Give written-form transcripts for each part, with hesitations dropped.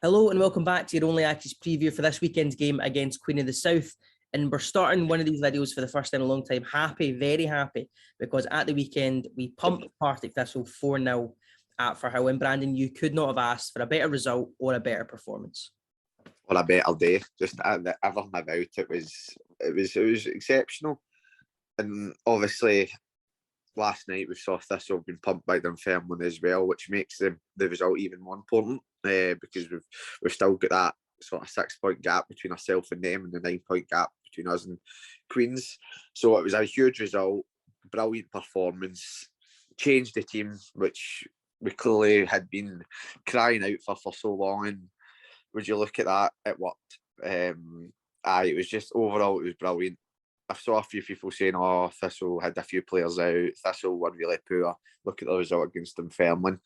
Hello and welcome back to your only Accies preview for this weekend's game against Queen of the South. And we're starting one of these videos for the first time in a long time. Happy, very happy, because at the weekend we pumped Partick Thistle 4-0 at Firhill. And Brandon, you could not have asked for a better result or a better performance. Or a better day. Just everything about it was exceptional. And obviously last night we saw Thistle being pumped by Dunfermline as well, which makes the result even more important because we've still got that sort of 6-point gap between ourselves and them, and the 9-point gap between us and Queens. So it was a huge result, brilliant performance, changed the team, which we clearly had been crying out for so long. And would you look at that, it worked. It was just overall, it was brilliant. I saw a few people saying, "Oh, Thistle had a few players out. Thistle were really poor. Look at the result against Dunfermline."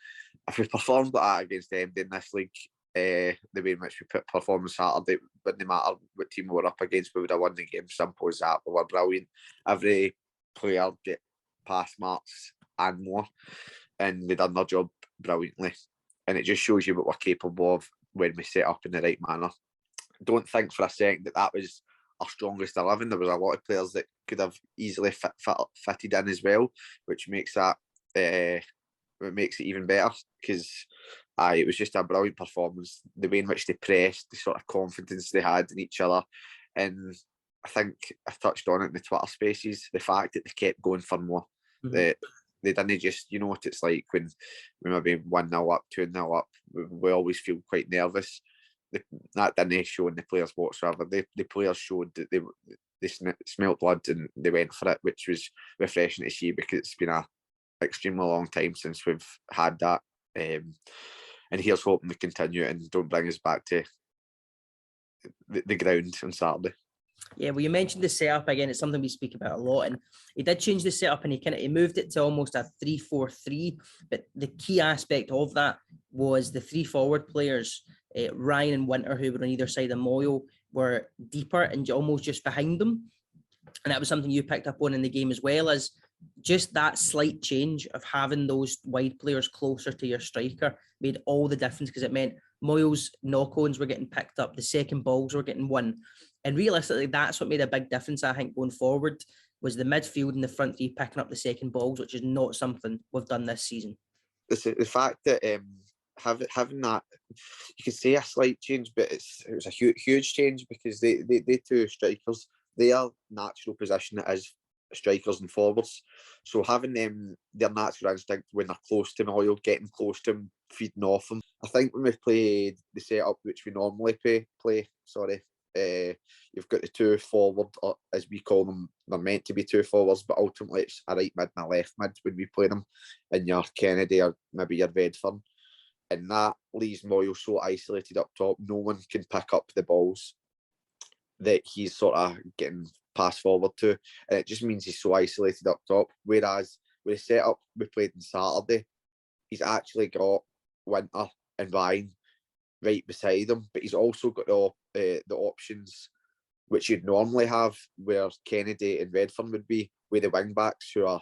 If we performed like that against them in this league, the way in which we performed on Saturday, wouldn't matter what team we were up against, we would have won the game. Simple as that. We were brilliant. Every player get pass marks and more, and they done their job brilliantly. And it just shows you what we're capable of when we set up in the right manner. Don't think for a second that was our strongest 11. There was a lot of players that could have easily fitted in as well, which makes that it makes it even better, because it was just a brilliant performance. The way in which they pressed, the sort of confidence they had in each other, and I think I've touched on it in the Twitter spaces. The fact that they kept going for more, they didn't just, you know what it's like when we maybe 1-0 up, 2-0 up. We always feel quite nervous. That didn't show in the players whatsoever. The players showed that they smelt blood and they went for it, which was refreshing to see, because it's been a extremely long time since we've had that. And here's hoping to continue and don't bring us back to the ground on Saturday. Yeah, well, you mentioned the setup again. It's something we speak about a lot, and he did change the setup, and he moved it to almost a 3-4-3. But the key aspect of that was the three forward players, Ryan and Winter, who were on either side of Moyle, were deeper and almost just behind them. And that was something you picked up on in the game, as well as just that slight change of having those wide players closer to your striker made all the difference, because it meant Moyle's knock-ons were getting picked up, the second balls were getting won. And realistically, that's what made a big difference, I think, going forward, was the midfield and the front three picking up the second balls, which is not something we've done this season. The fact that having that, you could say a slight change, but it was a huge change, because they two strikers, their natural position is strikers and forwards. So having them, their natural instinct when they're close to Moyle, getting close to him, feeding off him. I think when we've played the setup which we normally play, you've got the two forward, or as we call them, they're meant to be two forwards, but ultimately it's a right mid and a left mid when we play them, and your Kennedy or maybe your Redfern, and that leaves Moyle so isolated up top. No one can pick up the balls that he's sort of getting passed forward to, and it just means he's so isolated up top. Whereas with the setup we played on Saturday, he's actually got Winter and Ryan right beside him, but he's also got the options which you'd normally have, where Kennedy and Redfern would be, with the wing backs, who are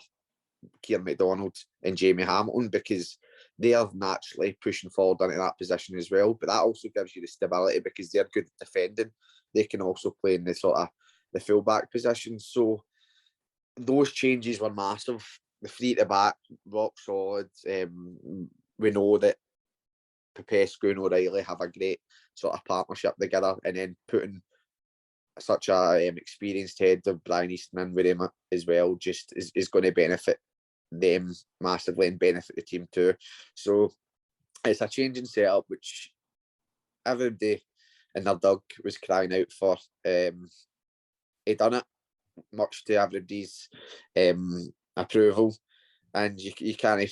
Kieran McDonald and Jamie Hamilton, because they are naturally pushing forward into that position as well. But that also gives you the stability, because they're good at defending. They can also play in the sort of the full-back position. So those changes were massive. The three at the back, rock solid. We know that Popescu and O'Reilly have a great sort of partnership together, and then putting such a experienced head of Brian Eastman with him as well just is going to benefit them massively and benefit the team too. So it's a change in setup which everybody in their dug was crying out for. He done it, much to everybody's approval, and you can't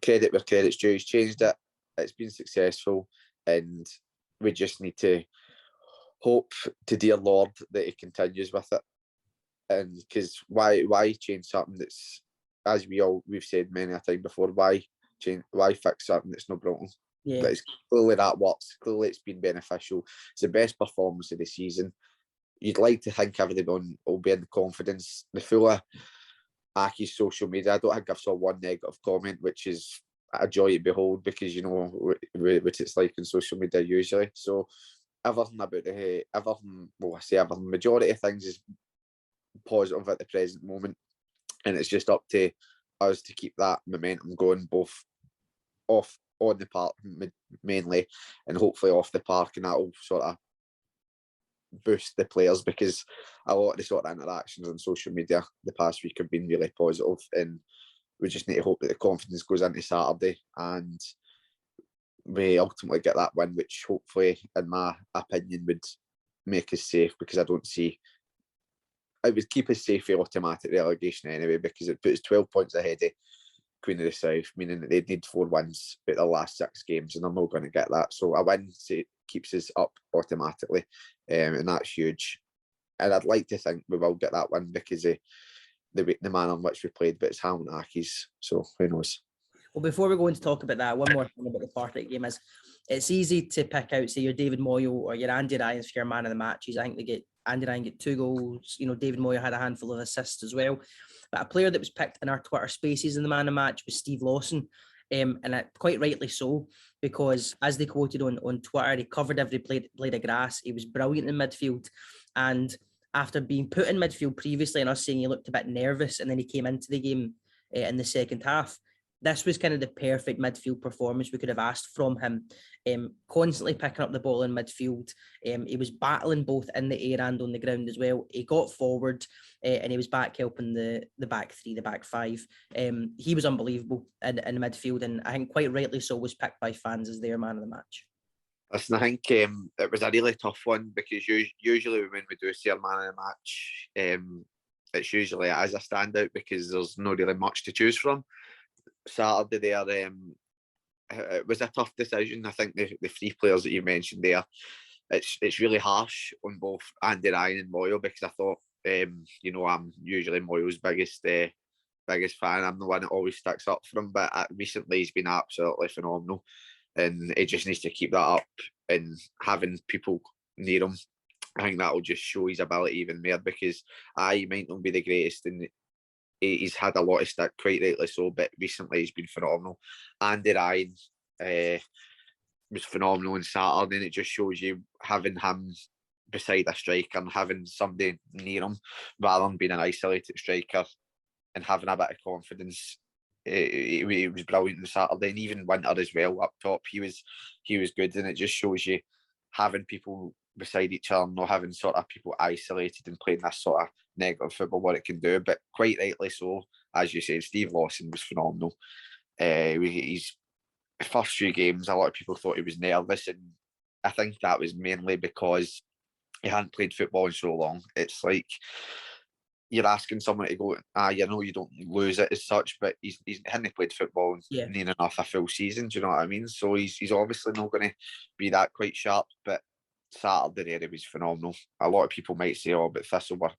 credit where credit's due. He's changed it. It's been successful, and we just need to hope to dear Lord that he continues with it. And because why change something that's, as we've said many a time before, why fix something that's not broken? Yeah. But it's clearly that works. Clearly it's been beneficial. It's the best performance of the season. You'd like to think everyone will be in the confidence. The full of Accies social media, I don't think I've saw one negative comment, which is a joy to behold, because you know what it's like on social media usually. So everything about everything, majority of things is positive at the present moment, and it's just up to us to keep that momentum going, both off on the park mainly, and hopefully off the park, and that'll sort of boost the players, because a lot of the sort of interactions on social media the past week have been really positive, and we just need to hope that the confidence goes into Saturday and we ultimately get that win, which hopefully, in my opinion, would make us safe, because I don't see it would keep us safe for automatic relegation anyway, because it puts 12 points ahead of Queen of the South, meaning that they'd need 4 wins at the last 6 games, and they're not going to get that. So a win keeps us up automatically, and that's huge. And I'd like to think we will get that win because of the manner in which we played, but it's Hamilton Accies, so who knows. Well, before we go on to talk about that, one more thing about the Partick game is it's easy to pick out, say, your David Moyle or your Andy Ryan for your man of the matches. I think Andy Ryan get 2 goals. You know, David Moyle had a handful of assists as well. But a player that was picked in our Twitter spaces in the man of the match was Steve Lawson. And quite rightly so, because as they quoted on Twitter, he covered every blade of grass. He was brilliant in midfield. And after being put in midfield previously and us saying he looked a bit nervous, and then he came into the game in the second half, this was kind of the perfect midfield performance we could have asked from him. Constantly picking up the ball in midfield. He was battling both in the air and on the ground as well. He got forward and he was back helping the back 3, the back 5. He was unbelievable in midfield, and I think quite rightly so was picked by fans as their man of the match. Listen, I think it was a really tough one, because usually when we do see a man of the match, it's usually as a standout, because there's not really much to choose from. Saturday there, it was a tough decision. I think the 3 players that you mentioned there, it's really harsh on both Andy Ryan and Moyle, because I thought, you know, I'm usually Moyle's biggest fan. I'm the one that always sticks up for him, but recently he's been absolutely phenomenal, and he just needs to keep that up, and having people near him, I think that'll just show his ability even more, because he might not be the greatest, and he's had a lot of stick, quite rightly so, but recently he's been phenomenal. Andy Ryan was phenomenal on Saturday, and it just shows you having him beside a striker and having somebody near him, rather than being an isolated striker, and having a bit of confidence. He was brilliant on Saturday, and even Winter as well up top. He was good, and it just shows you having people beside each other, not having sort of people isolated and playing this sort of negative football, what it can do. But quite rightly so, as you said, Steve Lawson was phenomenal. His first few games, a lot of people thought he was nervous, and I think that was mainly because he hadn't played football in so long. It's like you're asking someone to go, you know, you don't lose it as such, but he hadn't played football near enough a full season. Do you know what I mean? So he's obviously not going to be that quite sharp, but Saturday there, he was phenomenal. A lot of people might say, oh, but Thistle were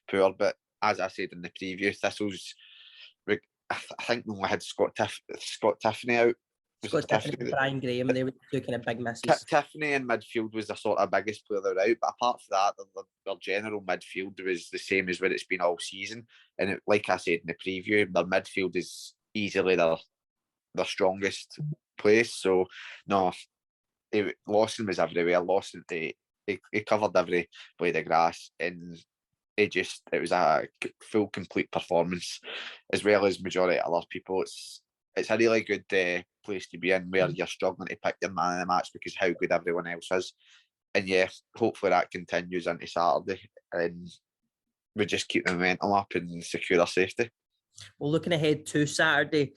poor, but as I said in the preview, Thistle's, I think we had Scott Tiffany out. Scott Tiffany and Brian Graham, they were 2 kind of big misses. Tiffany in midfield was the sort of biggest player they're out, but apart from that, their general midfield was the same as what it's been all season. And like I said in the preview, their midfield is easily their strongest place. So no, Lawson was everywhere. Lawson, he covered every blade of grass, and it was a full, complete performance, as well as majority of other people. It's a really good place to be in, where you're struggling to pick your man of the match because how good everyone else is. And yeah, hopefully that continues into Saturday, and we just keep the momentum up and secure our safety. Well, looking ahead to Saturday,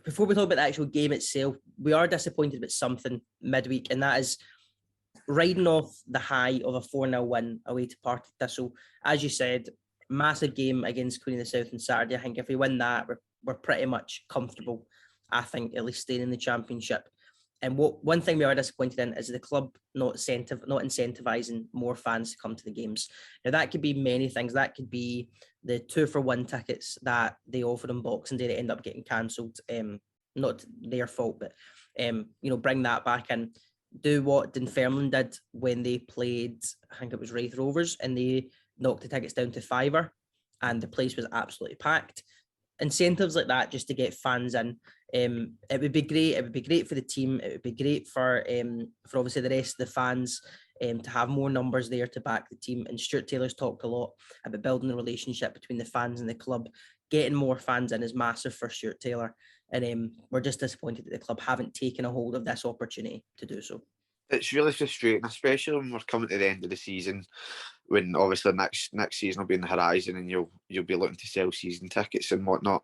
before we talk about the actual game itself, we are disappointed about something midweek, and that is riding off the high of a 4-0 win away to Partick Thistle. As you said, massive game against Queen of the South on Saturday. I think if we win that, we're pretty much comfortable, I think, at least staying in the championship. And one thing we are disappointed in is the club not incentivising more fans to come to the games. Now, that could be many things. That could be the 2-for-1 tickets that they offered on Boxing Day that end up getting cancelled. Not their fault, but bring that back in. Do what Dunfermline did when they played, I think it was Wraith Rovers, and they knocked the tickets down to £5, and the place was absolutely packed. Incentives like that just to get fans in It would be great. It would be great for the team. It would be great for obviously the rest of the fans to have more numbers there to back the team. And Stuart Taylor's talked a lot about building the relationship between the fans and the club. Getting more fans in is massive for Stuart Taylor. And we're just disappointed that the club haven't taken a hold of this opportunity to do so. It's really frustrating, especially when we're coming to the end of the season, when obviously next season will be in the horizon and you'll be looking to sell season tickets and whatnot.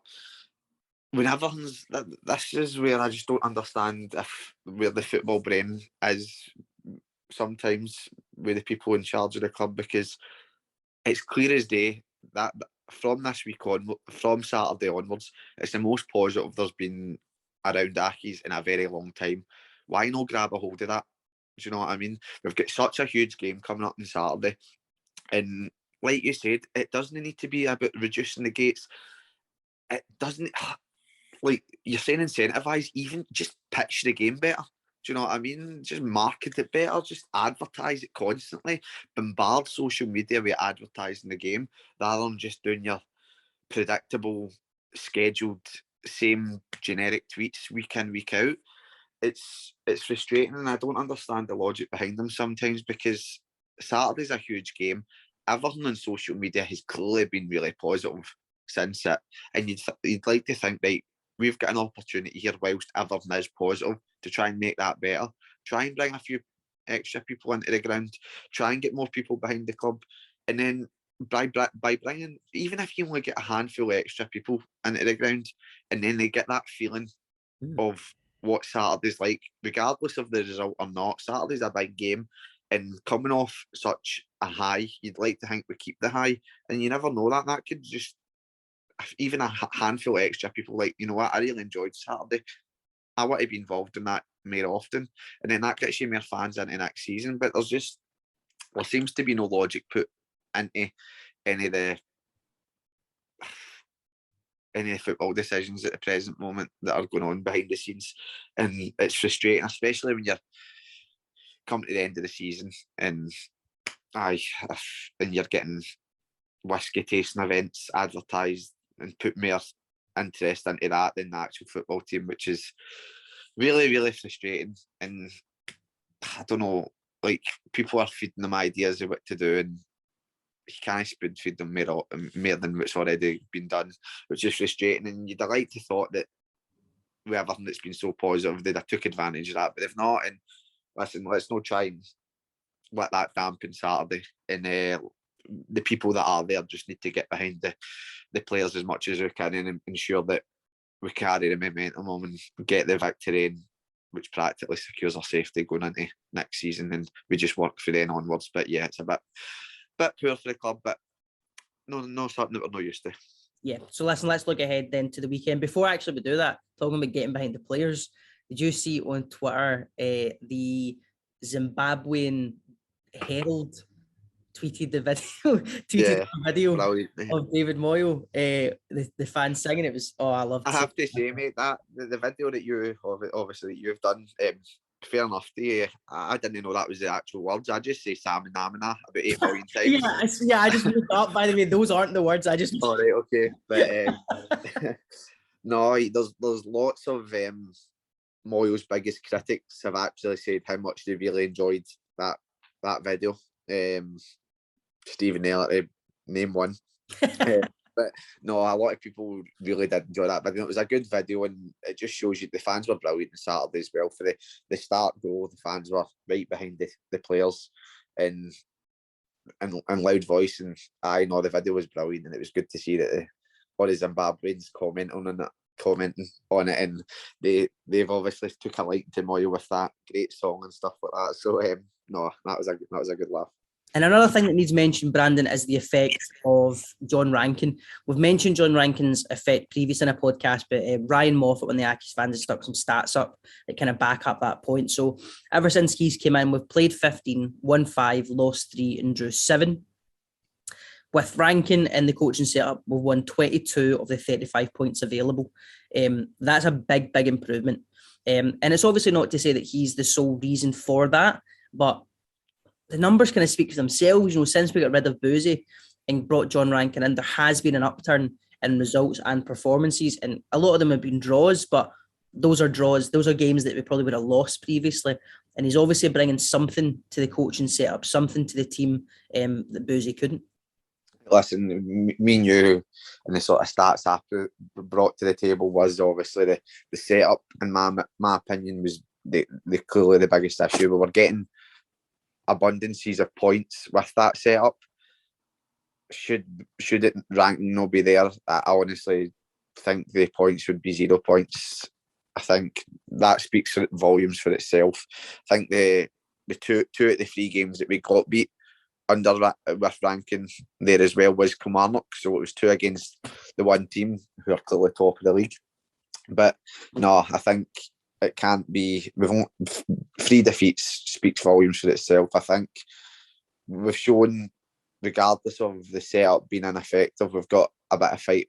When everything's, this is where I just don't understand where the football brain is sometimes with the people in charge of the club, because it's clear as day that from this week on, from Saturday onwards, it's the most positive there's been around Accies in a very long time. Why not grab a hold of that? Do you know what I mean? We've got such a huge game coming up on Saturday. And like you said, it doesn't need to be about reducing the gates. It doesn't, like you're saying, incentivise, even just pitch the game better. Do you know what I mean? Just market it better, just advertise it constantly. Bombard social media with advertising the game rather than just doing your predictable, scheduled, same generic tweets week in, week out. It's frustrating, and I don't understand the logic behind them sometimes, because Saturday's a huge game. Everything on social media has clearly been really positive since it, and you'd like to think, right, we've got an opportunity here whilst everything is positive to try and make that better. Try and bring a few extra people into the ground. Try and get more people behind the club, and then by bringing, even if you only get a handful of extra people into the ground, and then they get that feeling of what Saturday's like, regardless of the result or not. Saturday's a big game, and coming off such a high, you'd like to think we keep the high, and you never know that could just, even a handful of extra people, like, you know what, I really enjoyed Saturday, I want to be involved in that more often, and then that gets you more fans into next season. But there seems to be no logic put into any of the football decisions at the present moment that are going on behind the scenes, and it's frustrating, especially when you're coming to the end of the season and you're getting whiskey tasting events advertised and put more interest into that than the actual football team, which is really, really frustrating. And I don't know, like, people are feeding them ideas of what to do, and you can't spoon feed them more than what's already been done, which is frustrating. And you'd like to thought that with everything that's been so positive, they'd have took advantage of that, but they've not. And listen, let's not try and let that dampen Saturday. And the people that are there just need to get behind the players as much as we can, and ensure that we carry the momentum on and get the victory, in, which practically secures our safety going into next season, and we just work for then onwards. But yeah, it's a bit poor for the club, but no something that we're not used to. Yeah, so listen, let's look ahead then to the weekend. Before actually we do that, talking about getting behind the players, did you see on Twitter the Zimbabwean Herald tweeted the video of David Moyle, the fans singing? It was, I loved it. I have to say, mate, that the video that you've done, fair enough to you. I didn't know that was the actual words. I just say Sam and Namina about 8 million times. yeah, I just looked up, by the way, those aren't the words. I just... All right, okay. But no, there's lots of Moyle's biggest critics have actually said how much they really enjoyed that video. Stephen Naylor, name one. But no, a lot of people really did enjoy that video. It was a good video, and it just shows you the fans were brilliant on Saturday as well. For the start goal, the fans were right behind the players and loud voice. And I know the video was brilliant, and it was good to see that all the Zimbabweans commenting on it, and they've obviously took a liking to Moyle with that great song and stuff like that. So no, that was a good laugh. And another thing that needs mentioned, Brandon, is the effect of John Rankin. We've mentioned John Rankin's effect previous in a podcast, but Ryan Moffat, when the Accies fans, has stuck some stats up that kind of back up that point. So ever since he's came in, we've played 15, won 5, lost 3, and drew 7. With Rankin in the coaching setup, we've won 22 of the 35 points available. That's a big, big improvement. And it's obviously not to say that he's the sole reason for that, but the numbers kind of speak for themselves. You know, since we got rid of Boozy and brought John Rankin in, there has been an upturn in results and performances, and a lot of them have been draws, but those are draws. Those are games that we probably would have lost previously. And he's obviously bringing something to the coaching setup, something to the team that Boozy couldn't. Listen, me and you and the sort of stats after brought to the table was obviously the setup, in my opinion, was the clearly the biggest issue. We were getting abundances of points with that setup. Should it ranking not be there, I honestly think the points would be 0 points. I think that speaks volumes for itself. I think the two of the 3 games that we got beat under with Rankin there as well was Kilmarnock, so it was 2 against the one team who are clearly top of the league. But no, I think it can't be. We've only 3 defeats speaks volumes for itself. I think we've shown, regardless of the setup being ineffective, we've got a bit of fight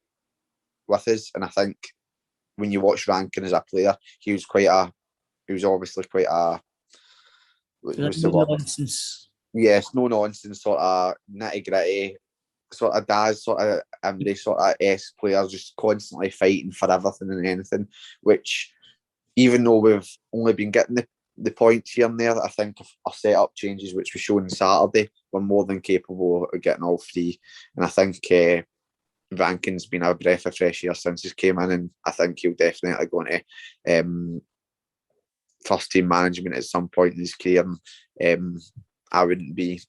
with us. And I think when you watch Rankin as a player, he was obviously quite a Nonsense. Yes, no nonsense, sort of nitty gritty, sort of Daz, sort of Emery, sort of players, just constantly fighting for everything and anything. Which, even though we've only been getting the points here and there, I think if our setup changes, which we showed on Saturday, we're more than capable of getting all 3. And I think Rankin's been a breath of fresh air since he came in, and I think he'll definitely go into first team management at some point in his career. I wouldn't be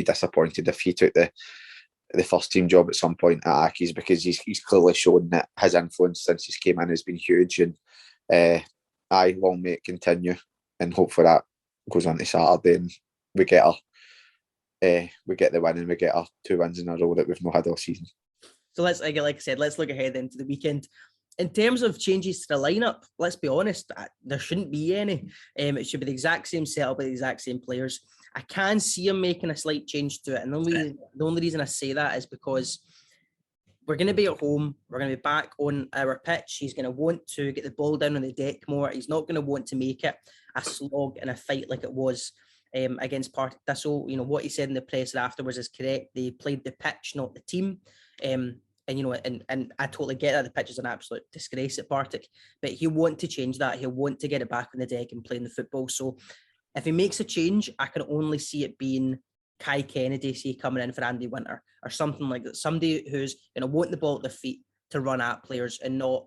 disappointed if he took the first team job at some point at Accies, because he's clearly shown that his influence since he came in has been huge. And long may it continue, and hopefully that goes on to Saturday and we get the win, and we get our 2 wins in a row that we've not had all season. So let's, like I said, let's look ahead into the weekend. In terms of changes to the lineup, let's be honest, there shouldn't be any. It should be the exact same setup with the exact same players. I can see him making a slight change to it. And the only reason I say that is because we're going to be at home. We're going to be back on our pitch. He's going to want to get the ball down on the deck more. He's not going to want to make it a slog and a fight like it was against Partick Thistle. You know, what he said in the press afterwards is correct. They played the pitch, not the team. And, you know, and I totally get that. The pitch is an absolute disgrace at Partick, but he'll want to change that. He'll want to get it back on the deck and playing the football. So if he makes a change, I can only see it being Kai Kennedy, say, coming in for Andy Winter or something like that. Somebody who's, you know, wanting the ball at their feet to run at players, and not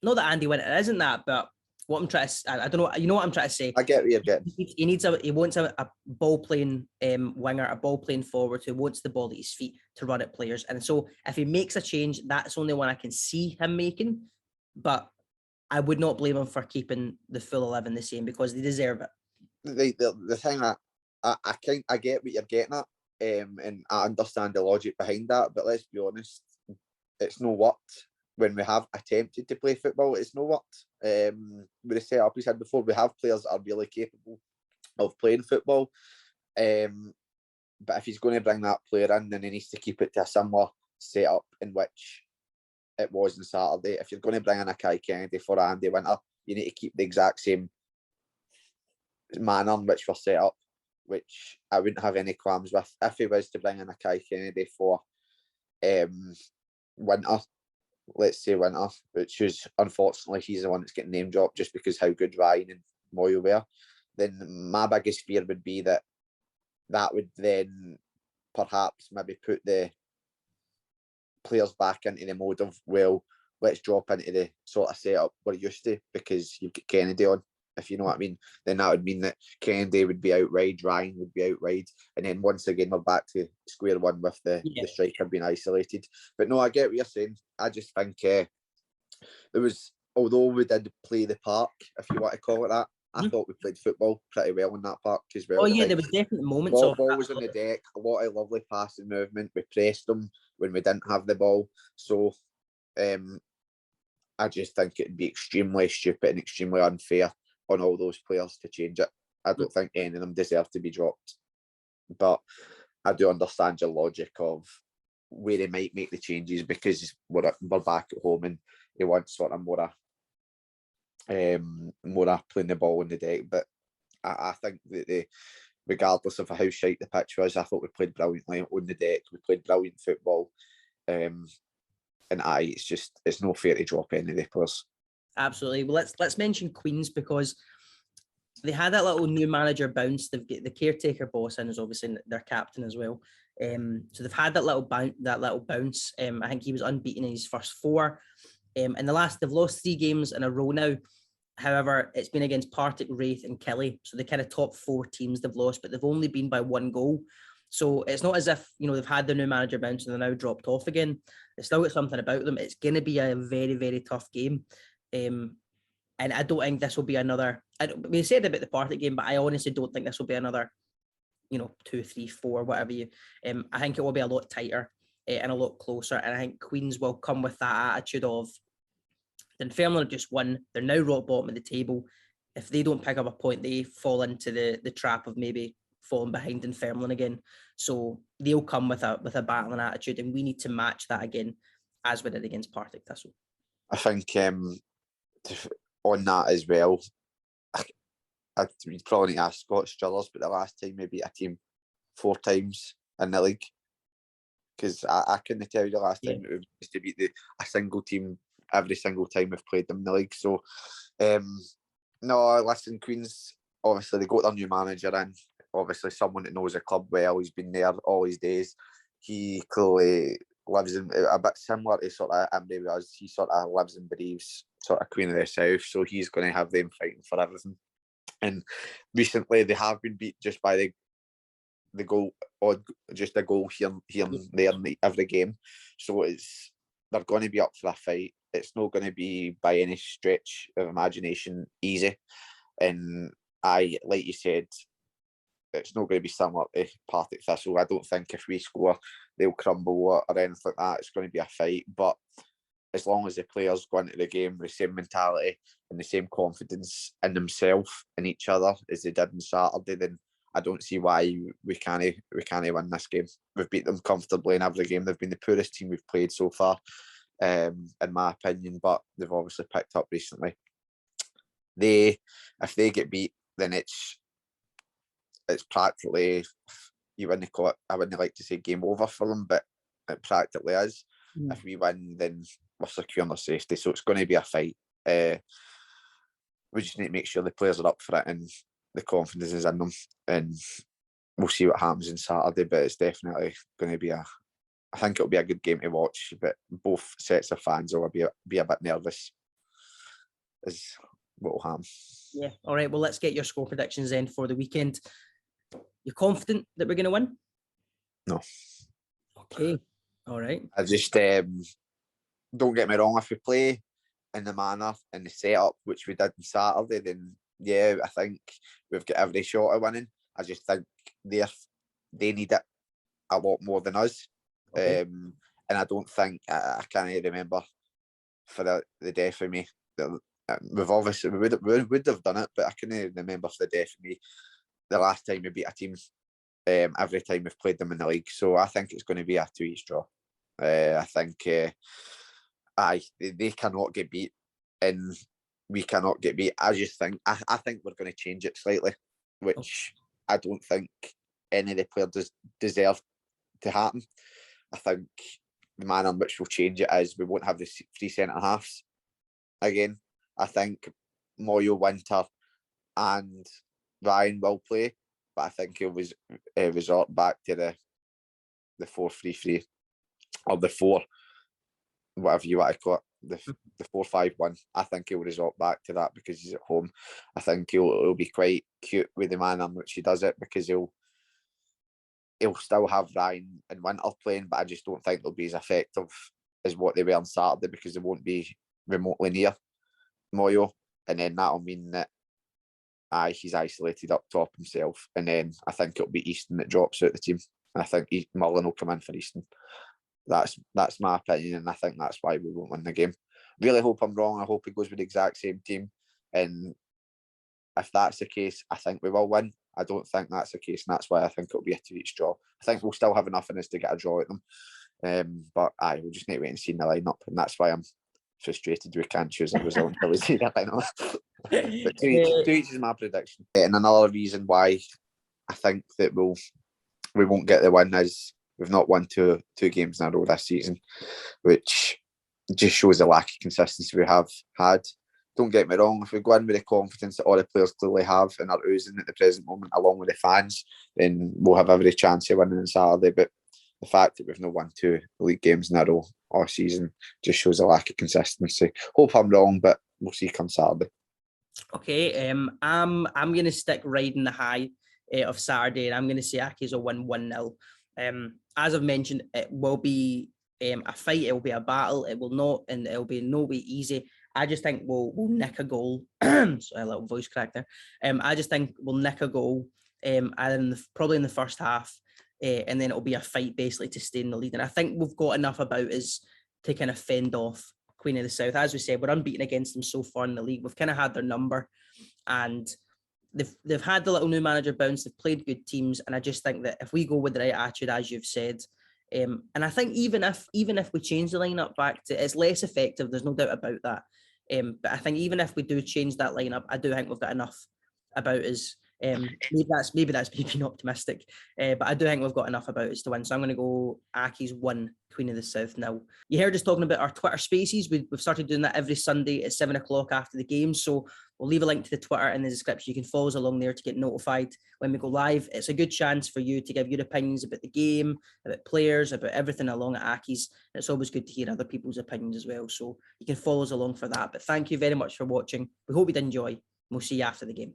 that Andy Winter isn't that, but what I'm trying to, I don't know, you know what I'm trying to say? I get what you're getting. He wants a ball playing winger, a ball playing forward who wants the ball at his feet to run at players. And so if he makes a change, that's only one I can see him making. But I would not blame him for keeping the full 11 the same, because they deserve it. The thing I get what you're getting at, and I understand the logic behind that. But let's be honest, it's no worked. When we have attempted to play football, it's no worked. With the setup we said before, we have players that are really capable of playing football. But if he's going to bring that player in, then he needs to keep it to a similar setup in which it was on Saturday. If you're going to bring in a Kai Kennedy for Andy Winter, you need to keep the exact same manner in which we're set up, which I wouldn't have any qualms with. If he was to bring in a Kai Kennedy for Winter, let's say Winter, which is unfortunately he's the one that's getting name dropped just because how good Ryan and Moyle were, then my biggest fear would be that would then perhaps maybe put the players back into the mode of, well, let's drop into the sort of setup we're used to because you've got Kennedy on, if you know what I mean. Then that would mean that Kennedy would be out wide, Ryan would be out wide, and then once again we're back to square one with the striker being isolated. But no, I get what you're saying. I just think there was, although we did play the park, if you want to call it that, I thought we played football pretty well in that park as well. Oh yeah, there was definitely moments of ball was on the deck, a lot of lovely passing movement. We pressed them when we didn't have the ball. So I just think it'd be extremely stupid and extremely unfair on all those players to change it. I don't think any of them deserve to be dropped. But I do understand your logic of where they might make the changes because we're back at home and they want sort of more playing the ball on the deck. But I think that regardless of how shite the pitch was, I thought we played brilliantly on the deck. We played brilliant football. And it's no fair to drop any of the players. Absolutely. Well, let's mention Queens because they had that little new manager bounce. They've got the caretaker boss in, is obviously their captain as well. So they've had that little bounce. I think he was unbeaten in his first 4. And they've lost 3 games in a row now. However, it's been against Partick, Wraith, and Kelly. So the kind of top 4 teams they've lost, but they've only been by 1 goal. So it's not as if, they've had their new manager bounce and they're now dropped off again. They've still got something about them. It's going to be a very, very tough game. And I don't think this will be another. We said about the Partick game, but I honestly don't think this will be another, 2, 3, 4, whatever you. I think it will be a lot tighter and a lot closer. And I think Queens will come with that attitude of, Dunfermline have just won. They're now rock bottom of the table. If they don't pick up a point, they fall into the trap of maybe falling behind Dunfermline again. So they'll come with a battling attitude, and we need to match that again, as we did against Partick Thistle. I think on that as well, I'd probably need to ask Scott Struthers, but the last time we beat a team 4 times in the league, because I couldn't tell you the last time it was to beat a single team every single time we've played them in the league. So, no, listen, Queens, obviously they got their new manager in, obviously someone that knows the club well. He's been there all his days. He clearly lives in a bit similar to sort of Emery was. He sort of lives and breathes sort of Queen of the South, so he's going to have them fighting for everything. And recently they have been beat just by the goal, or just a goal here and there in every game. So they're going to be up for a fight. It's not going to be by any stretch of imagination easy. And like you said, it's not going to be similar to Partick Thistle. I don't think if we score, they'll crumble or anything like that. It's going to be a fight. But as long as the players go into the game with the same mentality and the same confidence in themselves and each other as they did on Saturday, then I don't see why we can't win this game. We've beat them comfortably in every game. They've been the poorest team we've played so far, in my opinion, but they've obviously picked up recently. If they get beat, then it's practically, you wouldn't call it, I wouldn't like to say game over for them, but it practically is. If we win, then we're securing our safety. So it's going to be a fight. We just need to make sure the players are up for it and the confidence is in them, and we'll see what happens on Saturday. But it's definitely going to be I think it'll be a good game to watch, but both sets of fans will be a bit nervous, is what will happen. Yeah. All right. Well, let's get your score predictions then for the weekend. You're confident that we're going to win? No. Okay. All right. I just don't get me wrong. If we play in the manner and the setup which we did on Saturday, then yeah, I think we've got every shot of winning. I just think they need it a lot more than us. Okay. And I don't think I can't remember for the death of me. We've obviously we would have done it, but I can't remember for the death of me the last time we beat a team. Every time we've played them in the league, so I think it's going to be a 2-each draw. I think they cannot get beat, and we cannot get beat. I just think I think we're going to change it slightly, which I don't think any of the players deserve to happen. I think the manner in which we'll change it is we won't have the 3 centre halves again. I think Moyo, Winter, and Ryan will play, but I think he'll resort back to the 4-3-3 or the 4, whatever you want to call it, the 4-5-1. I think he'll resort back to that because he's at home. I think he'll be quite cute with the manner in which he does it, because he'll still have Ryan and Winter playing, but I just don't think they'll be as effective as what they were on Saturday, because they won't be remotely near Moyo, and then that'll mean that he's isolated up top himself, and then I think it'll be Easton that drops out the team. I think Mullen will come in for Easton. That's my opinion, and I think that's why we won't win the game. Really hope I'm wrong. I hope it goes with the exact same team, and if that's the case, I think we will win. I don't think that's the case, and that's why I think it'll be a 2-each draw. I think we'll still have enough in us to get a draw at them, but we'll just need to wait and see in the lineup, and that's why I'm frustrated we can't choose a result until we see that lineup. But 2-each is my prediction. And another reason why I think that we won't get the win is we've not won two games in a row this season, which just shows the lack of consistency we have had. don't get me wrong, if we go in with the confidence that all the players clearly have and are oozing at the present moment, along with the fans, then we'll have every chance of winning on Saturday. But the fact that we've not won 2 league games in a row all season just shows a lack of consistency. Hope I'm wrong, but we'll see come Saturday. Okay, I'm going to stick riding the high of Saturday, and I'm going to say Accies will win 1-0. As I've mentioned, it will be a fight. It will be a battle. It will not, and it will be in no way easy. I just think we'll nick a goal. Sorry, a little voice crack there. I just think we'll nick a goal, either probably in the first half, and then it'll be a fight basically to stay in the lead. And I think we've got enough about us to kind of fend off Queen of the South. As we said, we're unbeaten against them so far in the league. We've kind of had their number, and they've had the little new manager bounce. They've played good teams, and I just think that if we go with the right attitude, as you've said, and I think even if we change the lineup back to, it's less effective. There's no doubt about that. But I think even if we do change that lineup, I do think we've got enough about us. Maybe that's me being optimistic, but I do think we've got enough about us to win. So I'm going to go Accies 1, Queen of the South 0. You heard us talking about our Twitter Spaces. We've started doing that every Sunday at 7:00 after the game. So we'll leave a link to the Twitter in the description. You can follow us along there to get notified when we go live. It's a good chance for you to give your opinions about the game, about players, about everything along at Accies. It's always good to hear other people's opinions as well. So you can follow us along for that. But thank you very much for watching. We hope you did enjoy. We'll see you after the game.